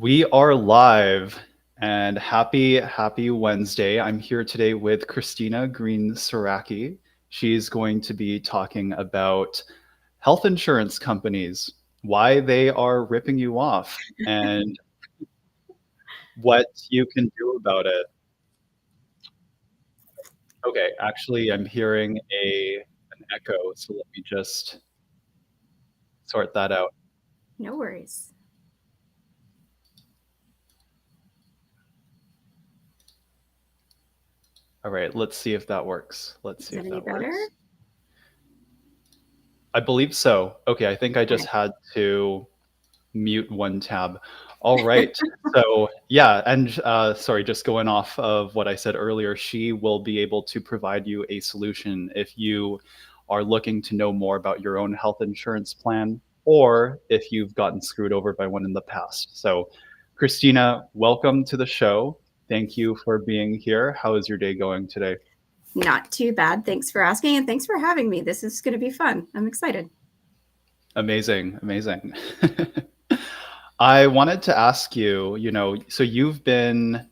We are live and happy Wednesday. I'm here today with Christina Green-Siracky. She's going to be talking about health insurance companies, why they are ripping you off, and what you can do about it. Okay, actually, I'm hearing an echo, so let me just sort that out. No worries. All right, let's see if that works. Let's Is see it if any that better? works. I believe so. Okay, I think I just Okay. had to mute one tab. All right. So yeah, and sorry, just going off of what I said earlier, she will be able to provide you a solution if you are looking to know more about your own health insurance plan or if you've gotten screwed over by one in the past. So Christina, welcome to the show. Thank you for being here. How is your day going today? Not too bad. Thanks for asking and thanks for having me. This is going to be fun. I'm excited. Amazing, amazing. I wanted to ask you, so you've been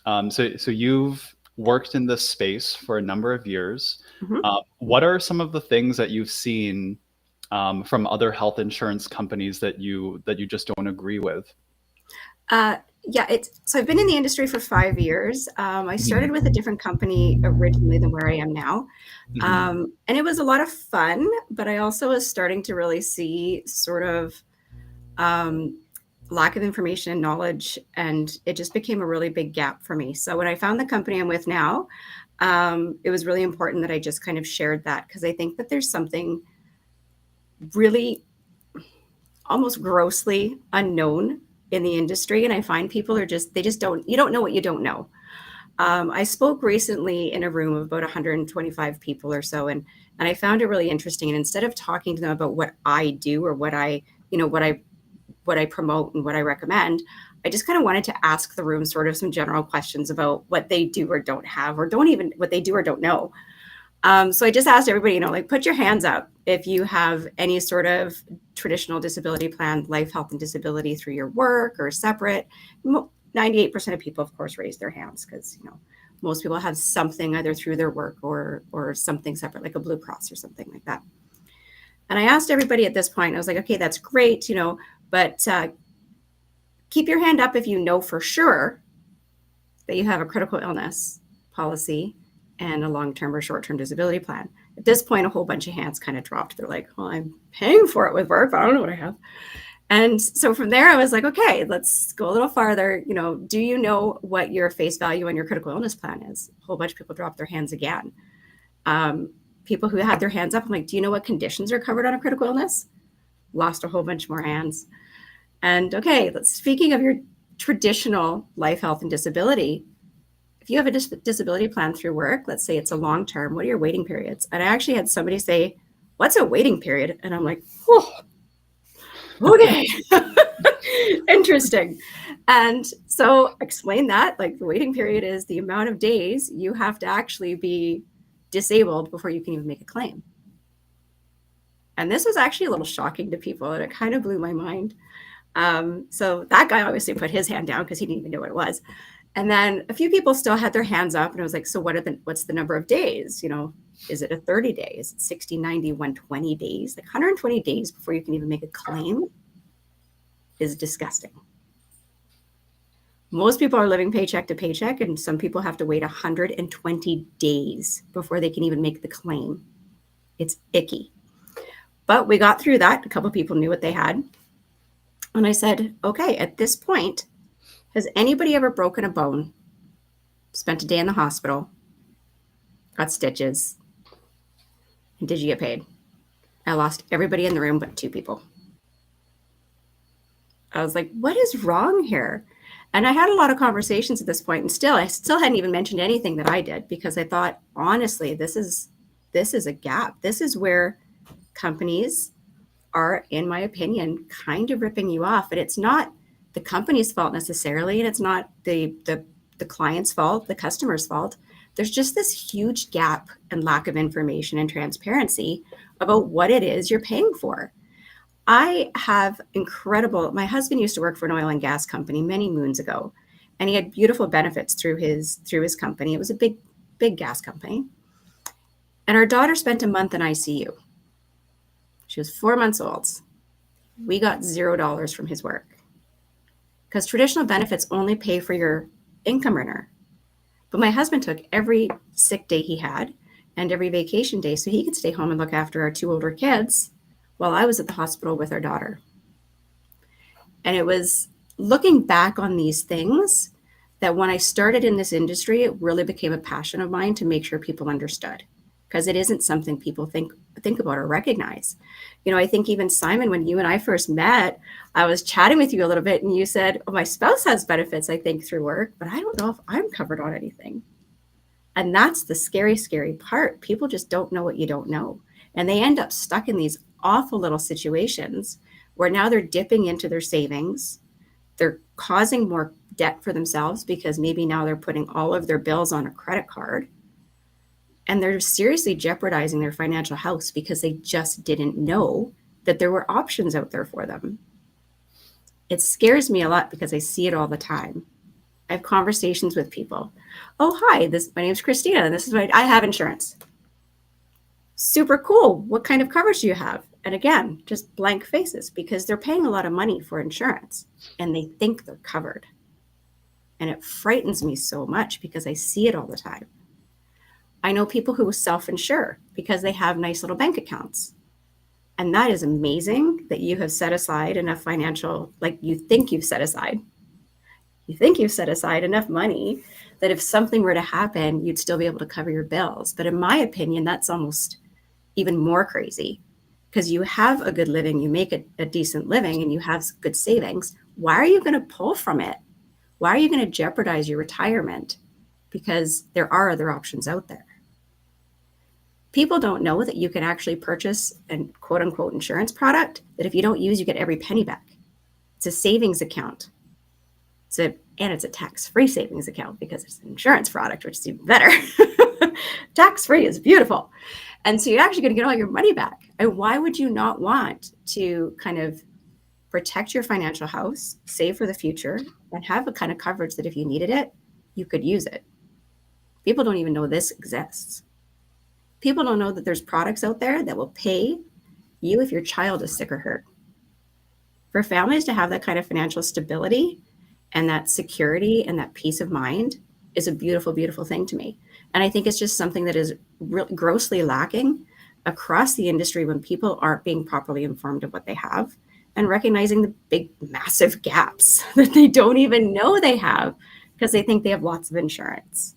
so you've worked in this space for a number of years. Mhm. What are some of the things that you've seen from other health insurance companies that you just don't agree with? Yeah, it's so I've been in the industry for 5 years. I started Mhm. with a different company originally than where I am now. Mhm. And it was a lot of fun, but I also was starting to really see sort of um, lack of information and knowledge, and it just became a really big gap for me. So when I found the company I'm with now, it was really important that I just kind of shared that because I think that there's something really almost grossly unknown in the industry. And I find people are just, they just don't, you don't know what you don't know. I spoke recently in a room of about 125 people or so, and I found it really interesting. And instead of talking to them about what I do or what I, what I promote and what I recommend, I just kind of wanted to ask the room sort of some general questions about what they do or don't have, or don't even what they do or don't know. So I just asked everybody, like, put your hands up if you have any sort of traditional disability plan, life, health, and disability through your work or separate. 98% of people, of course, raise their hands because, most people have something either through their work or something separate, like a Blue Cross or something like that. And I asked everybody at this point, I was like, okay, that's great, but keep your hand up if you know for sure that you have a critical illness policy and a long-term or short-term disability plan. At this point, a whole bunch of hands kind of dropped. They're like, well, I'm paying for it with work, but I don't know what I have. And so from there, I was like, okay, let's go a little farther. Do you know what your face value on your critical illness plan is? A whole bunch of people dropped their hands again. People who had their hands up, I'm like, do you know what conditions are covered on a critical illness? Lost a whole bunch more hands. And okay, speaking of your traditional life, health, and disability, if you have a disability plan through work, let's say it's a long term, what are your waiting periods? And I actually had somebody say, what's a waiting period? And I'm like, oh, okay, interesting. And so explain that, like, the waiting period is the amount of days you have to actually be disabled before you can even make a claim. And this was actually a little shocking to people, and it kind of blew my mind. So that guy obviously put his hand down because he didn't even know what it was. And then a few people still had their hands up, and I was like, so what's the number of days? Is it a 30 days, 60, 90, 120 days? Like 120 days before you can even make a claim is disgusting. Most people are living paycheck to paycheck, and some people have to wait 120 days before they can even make the claim. It's icky. But we got through that. A couple of people knew what they had. And I said, okay, at this point, has anybody ever broken a bone, spent a day in the hospital, got stitches, and did you get paid? I lost everybody in the room but two people. I was like, what is wrong here? And I had a lot of conversations at this point, and I still hadn't even mentioned anything that I did because I thought, honestly, this is a gap. This is where companies are, in my opinion, kind of ripping you off. And it's not the company's fault necessarily, and it's not the client's fault, the customer's fault. There's just this huge gap and lack of information and transparency about what it is you're paying for. I have incredible, my husband used to work for an oil and gas company many moons ago, and he had beautiful benefits through his company. It was a big gas company. And our daughter spent a month in ICU. She was 4 months old. We got $0 from his work because traditional benefits only pay for your income earner. But my husband took every sick day he had and every vacation day so he could stay home and look after our two older kids while I was at the hospital with our daughter. And it was looking back on these things that when I started in this industry, it really became a passion of mine to make sure people understood, because it isn't something people think about or recognize. I think even Simon, when you and I first met, I was chatting with you a little bit and you said, oh, my spouse has benefits, I think, through work, but I don't know if I'm covered on anything. And that's the scary, scary part. People just don't know what you don't know. And they end up stuck in these awful little situations where now they're dipping into their savings. They're causing more debt for themselves because maybe now they're putting all of their bills on a credit card. And they're seriously jeopardizing their financial health because they just didn't know that there were options out there for them. It scares me a lot because I see it all the time. I have conversations with people. Oh, hi, my name's Christina, and this is I have insurance. Super cool. What kind of coverage do you have? And again, just blank faces because they're paying a lot of money for insurance and they think they're covered. And it frightens me so much because I see it all the time. I know people who self-insure because they have nice little bank accounts. And that is amazing that you have set aside enough financial, like you think you've set aside enough money that if something were to happen, you'd still be able to cover your bills. But in my opinion, that's almost even more crazy because you have a good living, you make a decent living, and you have good savings. Why are you going to pull from it? Why are you going to jeopardize your retirement? Because there are other options out there. People don't know that you can actually purchase a quote unquote insurance product that if you don't use, you get every penny back. It's a savings account. And it's a tax-free savings account because it's an insurance product, which is even better. Tax-free is beautiful. And so you're actually going to get all your money back. And why would you not want to kind of protect your financial house, save for the future, and have a kind of coverage that if you needed it, you could use it? People don't even know this exists. People don't know that there's products out there that will pay you if your child is sick or hurt. For families to have that kind of financial stability and that security and that peace of mind is a beautiful, beautiful thing to me. And I think it's just something that is grossly lacking across the industry when people aren't being properly informed of what they have and recognizing the big, massive gaps that they don't even know they have because they think they have lots of insurance.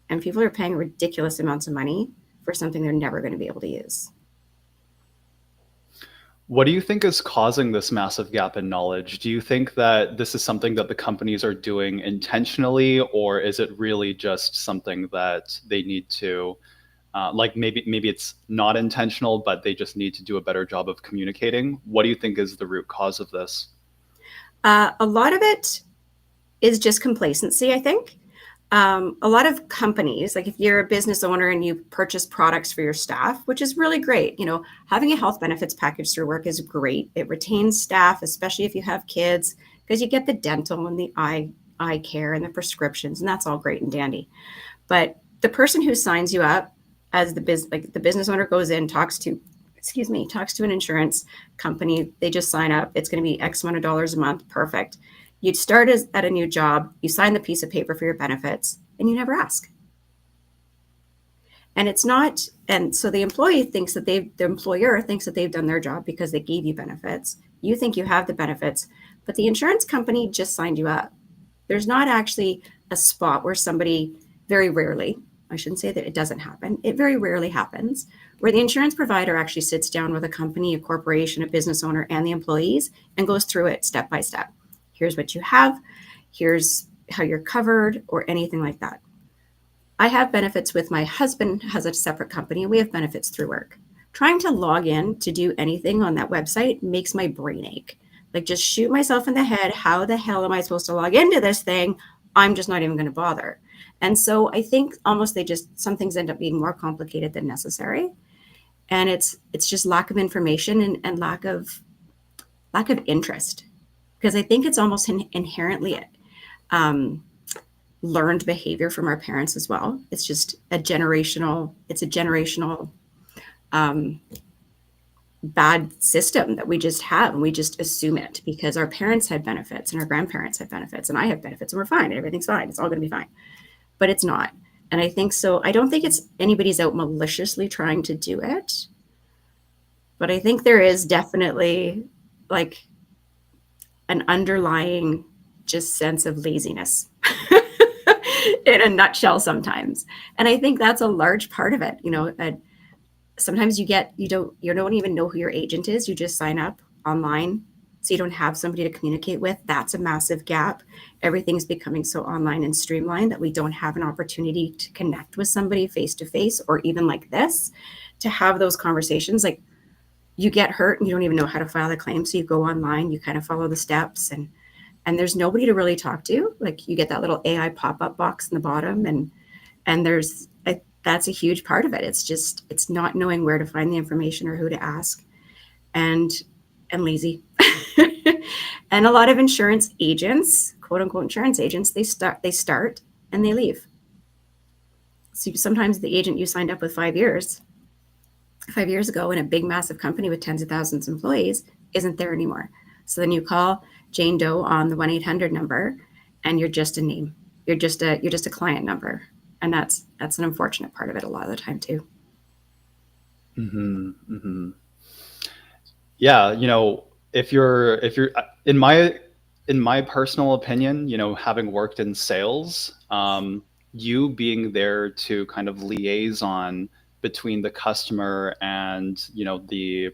And people are paying ridiculous amounts of money for something they're never going to be able to use. What do you think is causing this massive gap in knowledge? Do you think that this is something that the companies are doing intentionally, or is it really just something that they need to, like maybe it's not intentional, but they just need to do a better job of communicating? What do you think is the root cause of this? A lot of it is just complacency, I think. A lot of companies, like if you're a business owner and you purchase products for your staff, which is really great, having a health benefits package through work is great. It retains staff, especially if you have kids, because you get the dental and the eye care and the prescriptions, and that's all great and dandy. But the person who signs you up as the business owner goes in, talks to an insurance company, they just sign up. It's going to be X amount of dollars a month. Perfect. You'd start at a new job, you sign the piece of paper for your benefits, and you never ask. And it's not, and so the employer thinks that they've done their job because they gave you benefits. You think you have the benefits, but the insurance company just signed you up. There's not actually a spot where somebody, very rarely, I shouldn't say that it doesn't happen, it very rarely happens, where the insurance provider actually sits down with a company, a corporation, a business owner, and the employees and goes through it step by step. Here's what you have, here's how you're covered, or anything like that. I have benefits with my husband, has a separate company, and we have benefits through work. Trying to log in to do anything on that website makes my brain ache. Like, just shoot myself in the head, how the hell am I supposed to log into this thing? I'm just not even going to bother. And so I think almost some things end up being more complicated than necessary. And it's just lack of information and lack of lack of interest, because I think it's almost inherently um, learned behavior from our parents as well. It's a generational um, bad system that we just have, and we just assume it because our parents had benefits and our grandparents had benefits and I have benefits and we're fine and everything's fine. It's all going to be fine, but it's not. And I think so. I don't think it's anybody's out maliciously trying to do it, but I think there is definitely like an underlying just sense of laziness in a nutshell sometimes. And I think that's a large part of it. Sometimes you don't even know who your agent is. You just sign up online. So you don't have somebody to communicate with. That's a massive gap. Everything's becoming so online and streamlined that we don't have an opportunity to connect with somebody face to face, or even like this, to have those conversations. Like, you get hurt and you don't even know how to file a claim. So you go online, you kind of follow the steps, and there's nobody to really talk to. Like, you get that little AI pop-up box in the bottom, and that's a huge part of it. It's not knowing where to find the information or who to ask, and lazy. And a lot of insurance agents, quote unquote insurance agents, they start and they leave. So sometimes the agent you signed up with 5 years ago in a big massive company with tens of thousands of employees isn't there anymore. So then you call Jane Doe on the 1-800 number, and you're just a name. You're just a client number, and that's an unfortunate part of it a lot of the time too. Mm-hmm, mm-hmm. Yeah, if you're in my personal opinion, having worked in sales, you being there to kind of liaison between the customer and in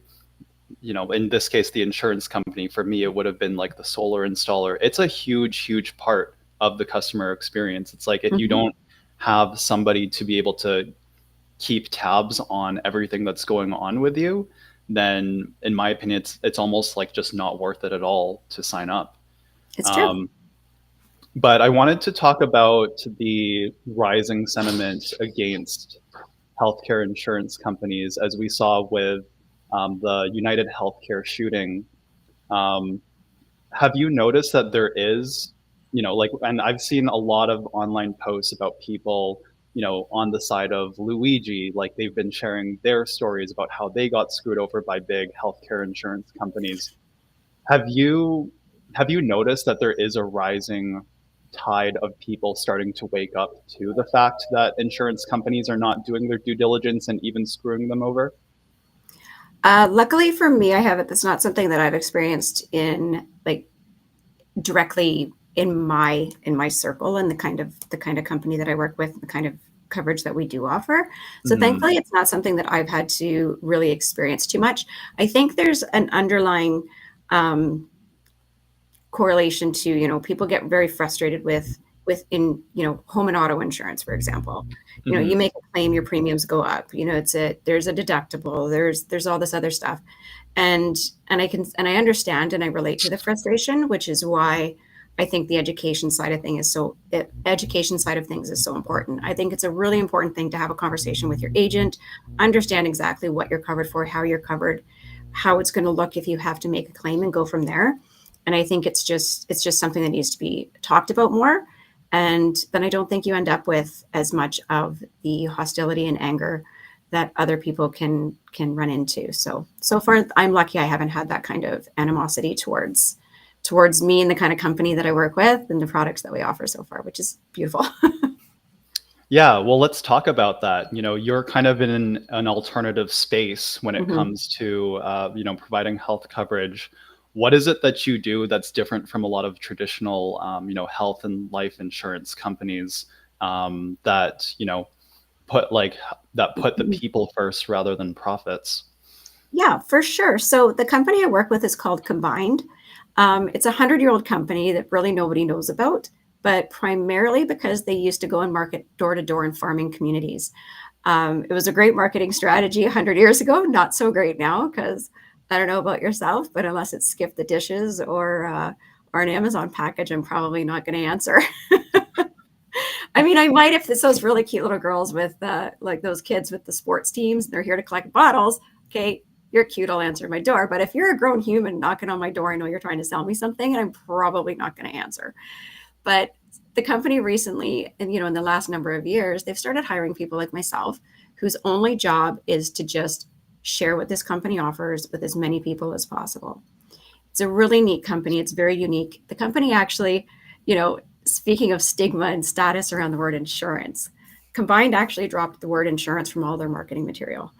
this case the insurance company. For me, it would have been like the solar installer. It's a huge part of the customer experience. It's like, if you Mm-hmm. don't have somebody to be able to keep tabs on everything that's going on with you, then in my opinion, it's almost like just not worth it at all to sign up. It's true. Um, but I wanted to talk about the rising sentiment against healthcare insurance companies, as we saw with the United Healthcare shooting. Um, have you noticed that there is, like, and I've seen a lot of online posts about people, on the side of Luigi, like they've been sharing their stories about how they got screwed over by big healthcare insurance companies. Have you have you noticed that there is a rising tide of people starting to wake up to the fact that insurance companies are not doing their due diligence and even screwing them over? Luckily for me, I haven't. That's not something that I've experienced in like directly in my circle and the kind of company that I work with, the kind of coverage that we do offer. So Mm-hmm. thankfully, it's not something that I've had to really experience too much. I think there's an underlying um, correlation to, people get very frustrated with in home and auto insurance, for example. You Mm-hmm. make a claim, your premiums go up. There's a deductible, there's all this other stuff, and I understand and I relate to the frustration, which is why I think the education side of things is so important. I think it's a really important thing to have a conversation with your agent, understand exactly what you're covered for, how you're covered, how it's going to look if you have to make a claim, and go from there. And I think it's just something that needs to be talked about more. And then I don't think you end up with as much of the hostility and anger that other people can run into. So far, I'm lucky I haven't had that kind of animosity towards me and the kind of company that I work with and the products that we offer so far, which is beautiful. Yeah, well, let's talk about that. You're kind of in an alternative space when it Mhm. comes to, providing health coverage. What is it that you do that's different from a lot of traditional, health and life insurance companies, that, put like that put the people first rather than profits? Yeah, for sure. So the company I work with is called Combined. It's a 100-year-old company that really nobody knows about, but primarily because they used to go and market door to door in farming communities. It was a great marketing strategy 100 years ago, not so great now because I don't know about yourself, but unless it's skip the dishes or an Amazon package, I'm probably not going to answer. I mean, I might if it's those really cute little girls with like those kids with the sports teams and they're here to collect bottles. Okay, you're cute, I'll answer my door. But if you're a grown human knocking on my door, I know you're trying to sell me something, and I'm probably not going to answer. But the company recently, and in the last number of years, they've started hiring people like myself whose only job is to just share what this company offers with as many people as possible. It's a really neat company. It's very unique. The company actually, speaking of stigma and status around the word insurance, Combined actually dropped the word insurance from all their marketing material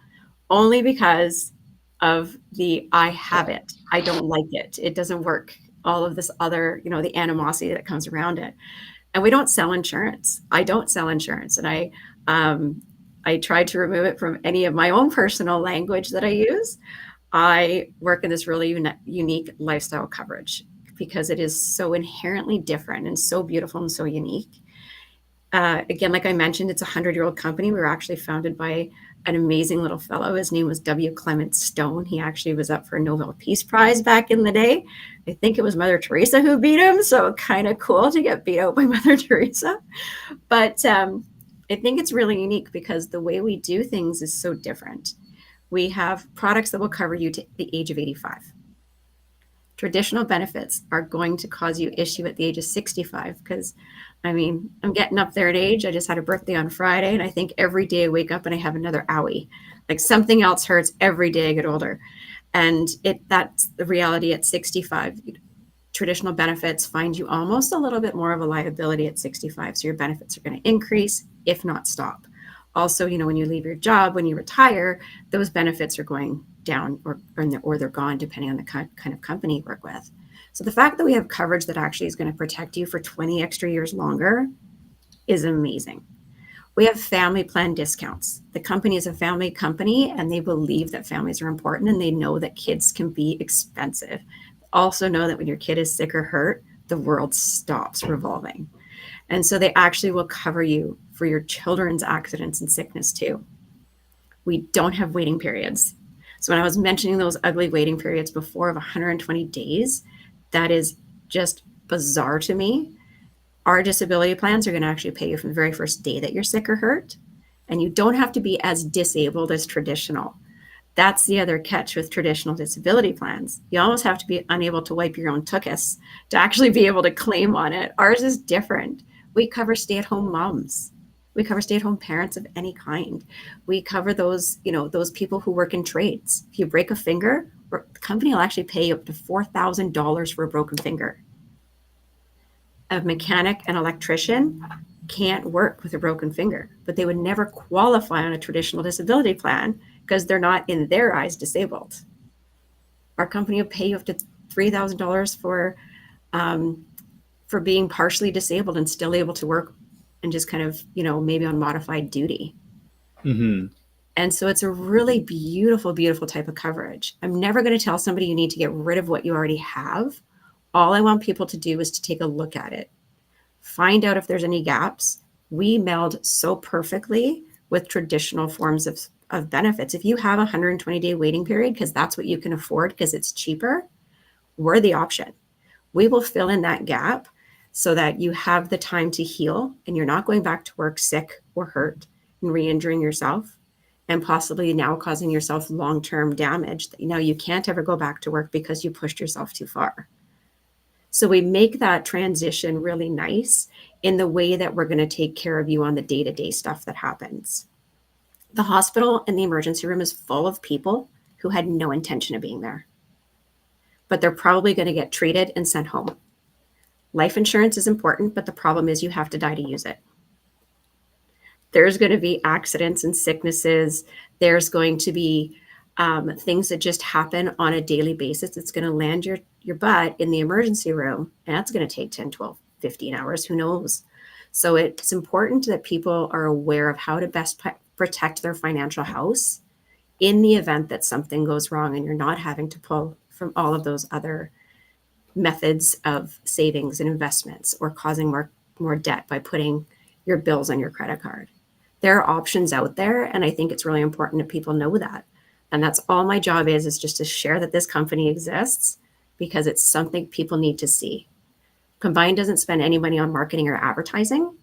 only because of the I have it. I don't like it. It doesn't work. All of this other, the animosity that comes around it. And we don't sell insurance. I don't sell insurance. And I tried to remove it from any of my own personal language that I use. I work in this really unique lifestyle coverage because it is so inherently different and so beautiful and so unique. Again, like I mentioned, it's a 100-year-old company. We were actually founded by an amazing little fellow. His name was W. Clement Stone. He actually was up for a Nobel Peace Prize back in the day. I think it was Mother Teresa who beat him, so kind of cool to get beat out by Mother Teresa. But I think it's really unique because the way we do things is so different. We have products that will cover you to the age of 85. Traditional benefits are going to cause you issue at the age of 65 because I'm getting up there in age. I just had a birthday on Friday, and I think every day I wake up and I have another owie. Like something else hurts every day I get older. And that's the reality at 65. Traditional benefits find you almost a little bit more of a liability at 65. So your benefits are going to increase, if not stop. Also, when you leave your job, when you retire, those benefits are going down or they're gone, depending on the kind of company you work with. So the fact that we have coverage that actually is going to protect you for 20 extra years longer is amazing. We have family plan discounts. The company is a family company, and they believe that families are important, and they know that kids can be expensive. Also know that when your kid is sick or hurt, the world stops revolving. And so they actually will cover you for your children's accidents and sickness too. We don't have waiting periods. So when I was mentioning those ugly waiting periods before of 120 days, that is just bizarre to me. Our disability plans are going to actually pay you from the very first day that you're sick or hurt. And you don't have to be as disabled as traditional. That's the other catch with traditional disability plans. You almost have to be unable to wipe your own tuchus to actually be able to claim on it. Ours is different. We cover stay-at-home moms. We cover stay-at-home parents of any kind. We cover those people who work in trades. If you break a finger, the company will actually pay you up to $4,000 for a broken finger. A mechanic and electrician can't work with a broken finger, but they would never qualify on a traditional disability plan because they're not, in their eyes, disabled. Our company will pay you up to $3,000 for being partially disabled and still able to work and just kind of, maybe on modified duty. Mm-hmm. And so it's a really beautiful, beautiful type of coverage. I'm never going to tell somebody you need to get rid of what you already have. All I want people to do is to take a look at it, find out if there's any gaps. We meld so perfectly with traditional forms of benefits. If you have a 120-day waiting period because that's what you can afford because it's cheaper, we're the option. We will fill in that gap so that you have the time to heal and you're not going back to work sick or hurt and re-injuring yourself and possibly now causing yourself long-term damage that you can't ever go back to work because you pushed yourself too far. So we make that transition really nice in the way that we're going to take care of you on the day-to-day stuff that happens. The hospital and the emergency room is full of people who had no intention of being there, but they're probably going to get treated and sent home. Life insurance is important, but the problem is you have to die to use it. There's going to be accidents and sicknesses. There's going to be things that just happen on a daily basis. It's going to land your butt in the emergency room, and that's going to take 10, 12, 15 hours, who knows? So it's important that people are aware of how to best protect their financial house in the event that something goes wrong and you're not having to pull from all of those other methods of savings and investments or causing more debt by putting your bills on your credit card. There are options out there, and I think it's really important that people know that. And that's all my job is just to share that this company exists because it's something people need to see. Combined doesn't spend any money on marketing or advertising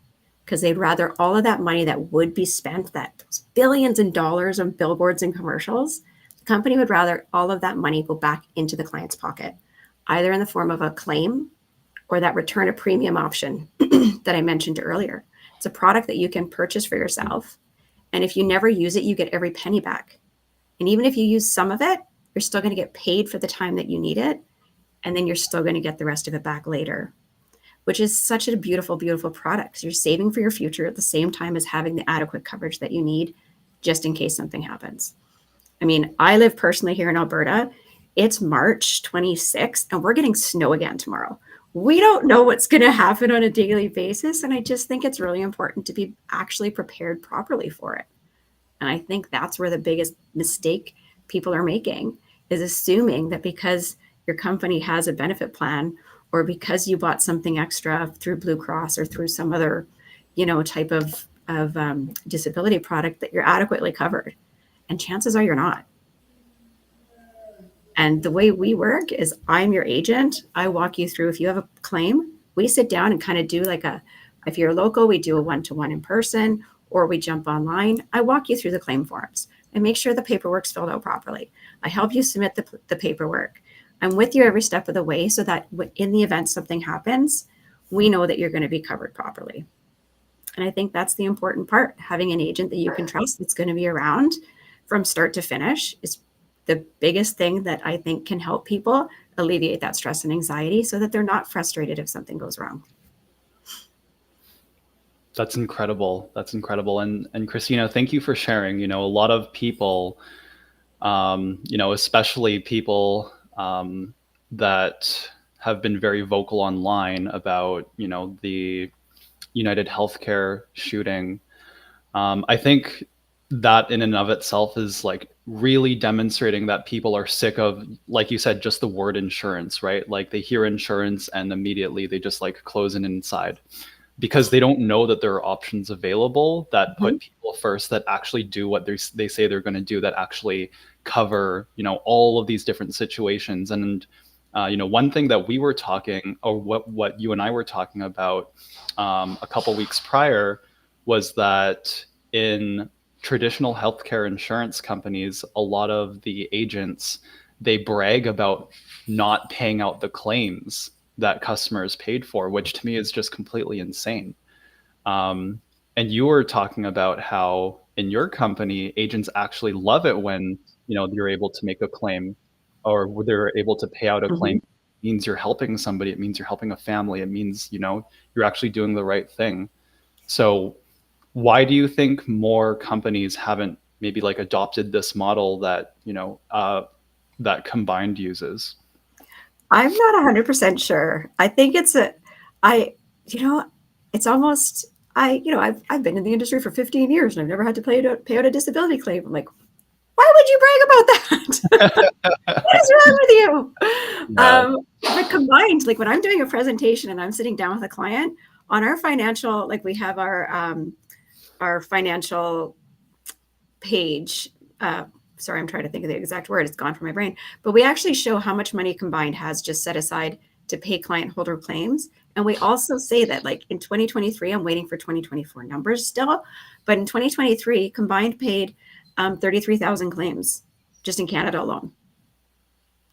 because they'd rather all of that money that would be spent, that those billions in dollars on billboards and commercials, the company would rather all of that money go back into the client's pocket, either in the form of a claim or that return a premium option that I mentioned earlier. It's a product that you can purchase for yourself. And if you never use it, you get every penny back. And even if you use some of it, you're still going to get paid for the time that you need it. And then you're still going to get the rest of it back later, which is such a beautiful, beautiful product. You're saving for your future at the same time as having the adequate coverage that you need just in case something happens. I mean, I live personally here in Alberta. It's March 26th, and we're getting snow again tomorrow. We don't know what's going to happen on a daily basis. And I just think it's really important to be actually prepared properly for it. And I think that's where the biggest mistake people are making is assuming that because your company has a benefit plan or because you bought something extra through Blue Cross or through some other, type of disability product that you're adequately covered. And chances are you're not. And the way we work is I'm your agent. I walk you through. If you have a claim, we sit down and kind of do if you're local, we do a one-to-one in person, or we jump online. I walk you through the claim forms and make sure the paperwork's filled out properly. I help you submit the paperwork. I'm with you every step of the way so that in the event something happens, we know that you're going to be covered properly. And I think that's the important part. Having an agent that you can trust that's going to be around from start to finish is the biggest thing that I think can help people alleviate that stress and anxiety so that they're not frustrated if something goes wrong. That's incredible. That's incredible. And Christina, thank you for sharing. A lot of people, especially people that have been very vocal online about, the United Healthcare shooting. I think that in and of itself is like really demonstrating that people are sick of, like you said, just the word insurance, right? Like they hear insurance and immediately they just like close in inside because they don't know that there are options available that put people first, that actually do what they say they're going to do, that actually cover, all of these different situations. And, one thing that we were talking, or what you and I were talking about a couple weeks prior, was that in traditional healthcare insurance companies, a lot of the agents, they brag about not paying out the claims that customers paid for, which to me is just completely insane. And you were talking about how in your company, agents actually love it when, you're able to make a claim or they're able to pay out a claim. It means you're helping somebody. It means you're helping a family. It means, you're actually doing the right thing. So why do you think more companies haven't maybe like adopted this model that, that Combined uses? I'm not 100% sure. I think it's it's almost, I've been in the industry for 15 years and I've never had to pay out a disability claim. I'm like, why would you brag about that? What is wrong with you? Yeah. But Combined, like when I'm doing a presentation and I'm sitting down with a client on our financial, like we have our financial page. Sorry, I'm trying to think of the exact word. It's gone from my brain. But we actually show how much money Combined has just set aside to pay client holder claims. And we also say that like in 2023, I'm waiting for 2024 numbers still, but in 2023, Combined paid 33,000 claims just in Canada alone.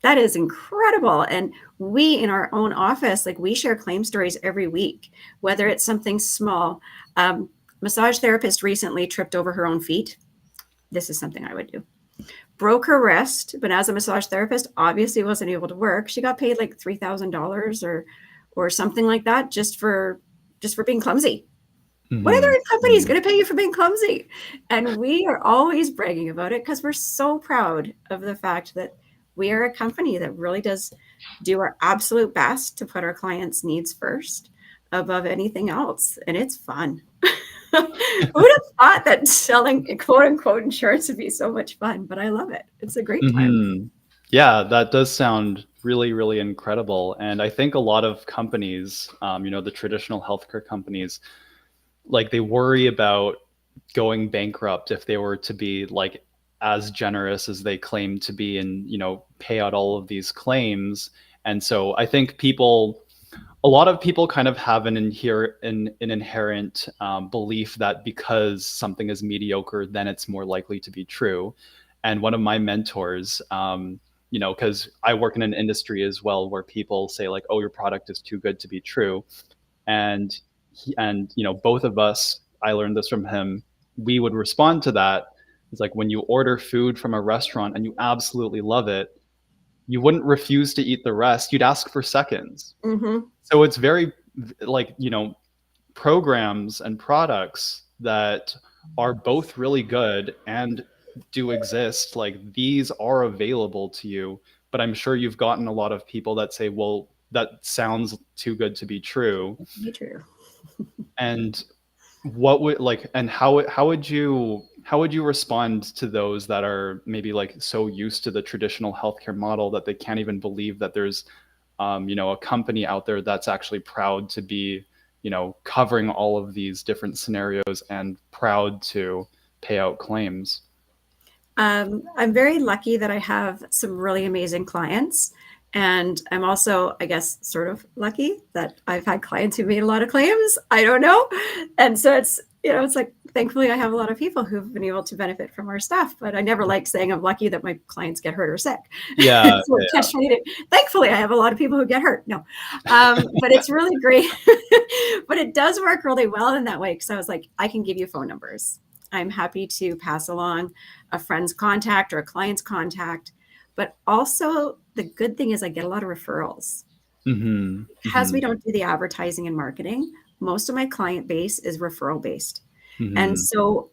That is incredible. And we in our own office, like we share claim stories every week, whether it's something small. Massage therapist recently tripped over her own feet. This is something I would do. Broke her wrist, but as a massage therapist, obviously wasn't able to work. She got paid like $3,000 or something like that just for being clumsy. What other company is going to pay you for being clumsy? And we are always bragging about it because we're so proud of the fact that we are a company that really does do our absolute best to put our clients' needs first above anything else. And it's fun. Who would have thought that selling quote unquote insurance would be so much fun? But I love it. It's a great time. Yeah, that does sound really, really incredible. And I think a lot of companies, the traditional healthcare companies, like they worry about going bankrupt if they were to be like as generous as they claim to be and, pay out all of these claims. And so I think a lot of people kind of have an inherent belief that because something is mediocre, then it's more likely to be true. And one of my mentors, because I work in an industry as well where people say like, "Oh, your product is too good to be true," and both of us, I learned this from him. We would respond to that. It's like when you order food from a restaurant and you absolutely love it, you wouldn't refuse to eat the rest. You'd ask for seconds. Mhm. So it's very like, programs and products that are both really good and do exist, like these are available to you. But I'm sure you've gotten a lot of people that say, well, that sounds too good to be true. Me too. And what would like and how would you respond to those that are maybe like so used to the traditional healthcare model that they can't even believe that there's a company out there that's actually proud to be, covering all of these different scenarios and proud to pay out claims? I'm very lucky that I have some really amazing clients. And I'm also, I guess, sort of lucky that I've had clients who made a lot of claims. I don't know. And so it's like, thankfully, I have a lot of people who've been able to benefit from our stuff. But I never like saying I'm lucky that my clients get hurt or sick. Yeah, So yeah. catch-22. Thankfully, I have a lot of people who get hurt. No, but it's really great. But it does work really well in that way because I was like, I can give you phone numbers. I'm happy to pass along a friend's contact or a client's contact. But also, the good thing is I get a lot of referrals. Hmm. Because Hmm. we don't do the advertising and marketing, most of my client base is referral based. And Hmm. so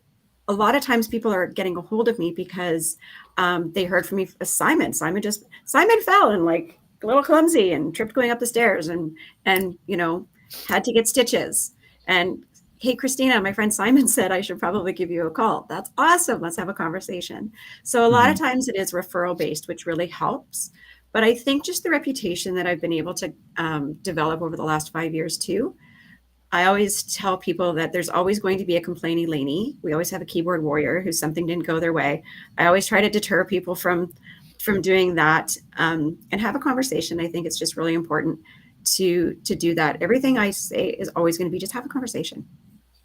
a lot of times people are getting a hold of me because they heard from me, Simon fell and like a little clumsy and tripped going up the stairs and had to get stitches. And hey, Christina, my friend Simon said I should probably give you a call. That's awesome. Let's have a conversation. So a lot of Hmm. times it is referral based, which really helps. But I think just the reputation that I've been able to develop over the last 5 years too. I always tell people that there's always going to be a complaining Laney. We always have a keyboard warrior who something didn't go their way. I always try to deter people from doing that and have a conversation. I think it's just really important to do that. Everything I say is always going to be just have a conversation.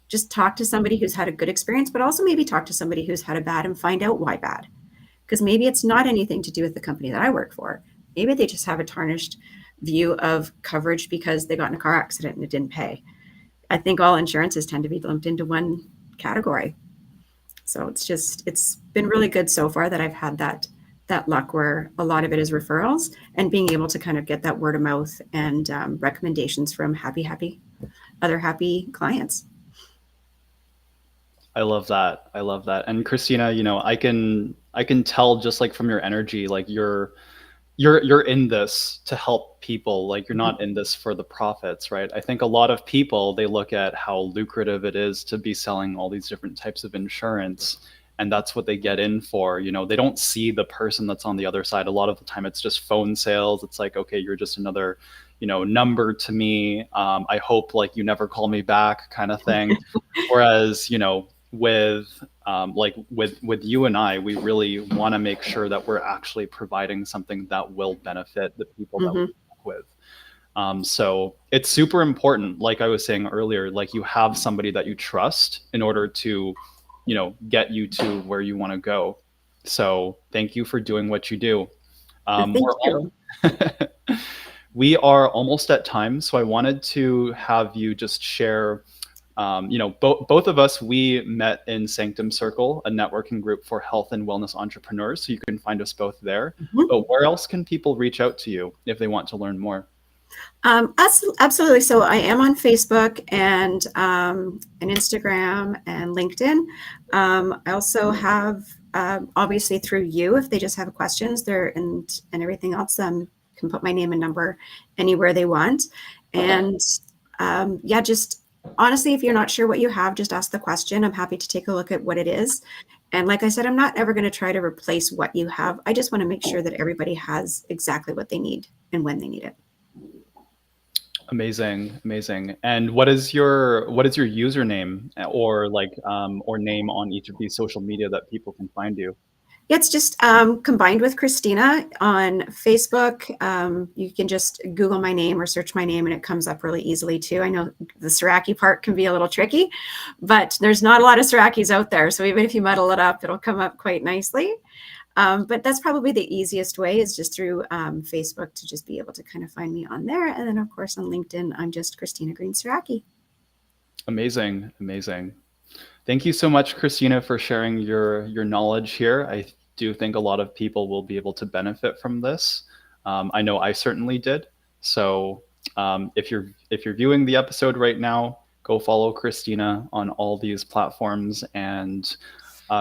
Just talk to somebody who's had a good experience, but also maybe talk to somebody who's had a bad and find out why bad. Because maybe it's not anything to do with the company that I work for. Maybe they just have a tarnished view of coverage because they got in a car accident and it didn't pay. I think all insurances tend to be lumped into one category. So it's been really good so far that I've had that luck where a lot of it is referrals and being able to kind of get that word of mouth and recommendations from other happy clients. I love that. I love that. And Christina, I can tell just like from your energy, like you're in this to help people, like you're not in this for the profits, right? I think a lot of people, they look at how lucrative it is to be selling all these different types of insurance, and that's what they get in for. They don't see the person that's on the other side. A lot of the time it's just phone sales. It's like, okay, you're just another number to me. I hope like you never call me back kind of thing. Whereas with you and I, we really want to make sure that we're actually providing something that will benefit the people that we Mm-hmm. work with. So it's super important, like I was saying earlier, like you have somebody that you trust in order to, get you to where you want to go. So thank you for doing what you do. Thank We're all you. we are almost at time, so I wanted to have you just share. Both of us, we met in Sanctum Circle, a networking group for health and wellness entrepreneurs. So you can find us both there. Mhm. But where else can people reach out to you if they want to learn more? Absolutely. So I am on Facebook and Instagram and LinkedIn. I also have obviously through you if they just have questions there and everything else. Can put my name and number anywhere they want. And yeah, just honestly, if you're not sure what you have, just ask the question. I'm happy to take a look at what it is. And like I said, I'm not ever going to try to replace what you have. I just want to make sure that everybody has exactly what they need and when they need it. Amazing, amazing. And what is your username or like or name on each of these social media that people can find you? It's just combined with Christina on Facebook. You can just Google my name or search my name and it comes up really easily too. I know the Siracky part can be a little tricky, but there's not a lot of Sirackys out there. So even if you muddle it up, it'll come up quite nicely. But that's probably the easiest way is just through Facebook to just be able to kind of find me on there. And then of course on LinkedIn, I'm just Christina Green-Siracky. Amazing, amazing. Thank you so much, Christina, for sharing your knowledge here. I do think a lot of people will be able to benefit from this. I know I certainly did. So if you're viewing the episode right now, go follow Christina on all these platforms. And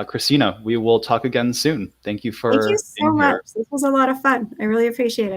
Christina, we will talk again soon. Thank you Thank you for so being much. here. This was a lot of fun. I really appreciate it.